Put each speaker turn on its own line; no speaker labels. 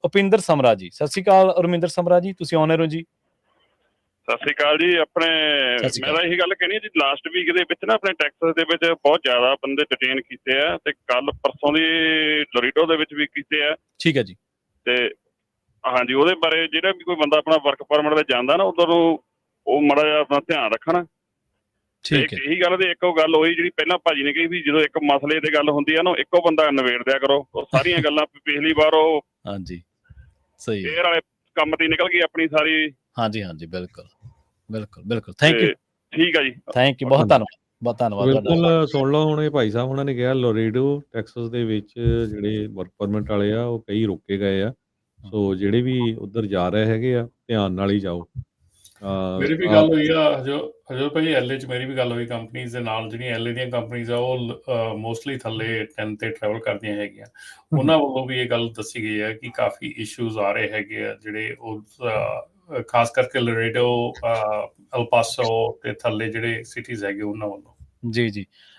ਉਪਿੰਦਰ ਸਮਰਾ ਜੀ। ਸਤਿ ਸ਼੍ਰੀ ਅਕਾਲ ਉਰਮਿੰਦਰ ਸਮਰਾ ਜੀ, ਤੁਸੀਂ ਆਨ 에ਅਰ ਹੋ ਜੀ।
ਸਤਿ ਸ੍ਰੀ ਅਕਾਲ ਜੀ। ਆਪਣੇ ਮੈਂ ਤਾਂ ਇਹੀ ਗੱਲ ਕਹਿਣੀ ਜੀ, ਲਾਸਟ ਵੀਕ ਦੇ ਵਿੱਚ ਨਾ ਆਪਣੇ ਟੈਕਸਸ ਦੇ ਵਿੱਚ ਬਹੁਤ ਜ਼ਿਆਦਾ ਬੰਦੇ ਡਿਟੇਨ ਕੀਤੇ ਆ, ਤੇ ਕੱਲ ਪਰਸੋਂ ਦੀ ਲੋਰੀਡੋ ਦੇ ਵਿੱਚ ਵੀ ਕੀਤੇ ਆ।
ਠੀਕ ਹੈ ਜੀ।
ਤੇ ਹਾਂਜੀ, ਉਹਦੇ ਬਾਰੇ ਜਿਹੜਾ ਵੀ ਕੋਈ ਬੰਦਾ ਆਪਣਾ ਵਰਕ ਪਰਮਿਟ ਤੇ ਜਾਂਦਾ ਨਾ, ਉਧਰ ਨੂੰ ਉਹ ਮਾੜਾ ਜਿਹਾ ਆਪਣਾ ਧਿਆਨ ਰੱਖਣ। ਤੇ ਇਹੀ ਗੱਲ ਤੇ ਇੱਕੋ ਗੱਲ ਹੋਈ ਜਿਹੜੀ ਪਹਿਲਾਂ ਭਾਜੀ ਨੇ ਕਹੀ ਵੀ ਜਦੋਂ ਇੱਕ ਮਸਲੇ ਤੇ ਗੱਲ ਹੁੰਦੀ ਆ ਨਾ, ਇੱਕੋ ਬੰਦਾ ਨਿਬੇੜ ਦਿਆ ਕਰੋ। ਉਹ ਸਾਰੀਆਂ ਗੱਲਾਂ ਪਿਛਲੀ ਵਾਰ ਉਹ
ਹਾਂਜੀ ਸਹੀ
에ਅਰ ਵਾਲੇ ਕੰਮ ਤੇ ਨਿਕਲ ਗਈ ਆਪਣੀ ਸਾਰੀ।
ਹਾਂਜੀ ਹਾਂਜੀ, ਬਿਲਕੁਲ ਬਿਲਕੁਲ ਬਿਲਕੁਲ। Thank you.
ਠੀਕ ਆ ਜੀ,
ਥੈਂਕ ਯੂ, ਬਹੁਤ ਧੰਨਵਾਦ, ਬਹੁਤ ਧੰਨਵਾਦ ਤੁਹਾਡਾ।
ਬਿਲਕੁਲ ਸੁਣ ਲਓ ਹੁਣ, ਇਹ ਭਾਈ ਸਾਹਿਬ ਉਹਨਾਂ ਨੇ ਕਿਹਾ ਲੋਰੀਡੋ ਟੈਕਸਸ ਦੇ ਵਿੱਚ ਜਿਹੜੇ ਵਰਕ ਪਰਮਿਟ ਵਾਲੇ ਆ ਉਹ ਕਈ ਰੋਕੇ ਗਏ ਆ। ਸੋ ਜਿਹੜੇ ਵੀ ਉੱਧਰ ਜਾ ਰਹੇ ਹੈਗੇ ਆ, ਧਿਆਨ ਨਾਲ ਹੀ ਜਾਓ।
ਮੇਰੀ ਵੀ ਗੱਲ ਹੋਈ ਆ ਹਜੋ ਭਾਈ, LA 'ਚ ਮੇਰੀ ਵੀ ਗੱਲ ਹੋਈ ਕੰਪਨੀਜ਼ ਦੇ ਨਾਲ। ਜਿਹੜੀਆਂ LA ਦੀਆਂ ਕੰਪਨੀਜ਼ ਆ ਉਹ ਮੋਸਟਲੀ ਥੱਲੇ 10 ਤੇ ਟਰੈਵਲ ਕਰਦੀਆਂ ਹੈਗੀਆਂ। ਉਹਨਾਂ ਵੱਲੋਂ ਵੀ ਇਹ ਗੱਲ ਦੱਸੀ ਗਈ ਹੈ ਕਿ ਕਾਫੀ ਇਸ਼ੂਜ਼ ਆ ਰਹੇ ਹੈਗੇ ਆ, ਜਿਹੜੇ ਉਹ ਖਾਸ ਕਰਕੇ ਲੋਰੀਡੋ, ਅਲ ਪਾਸੋ ਤੇ ਥੱਲੇ ਜਿਹੜੇ ਸਿਟੀਜ਼ ਹੈਗੇ ਉਹਨਾਂ ਵੱਲੋਂ।
ਜੀ ਜੀ,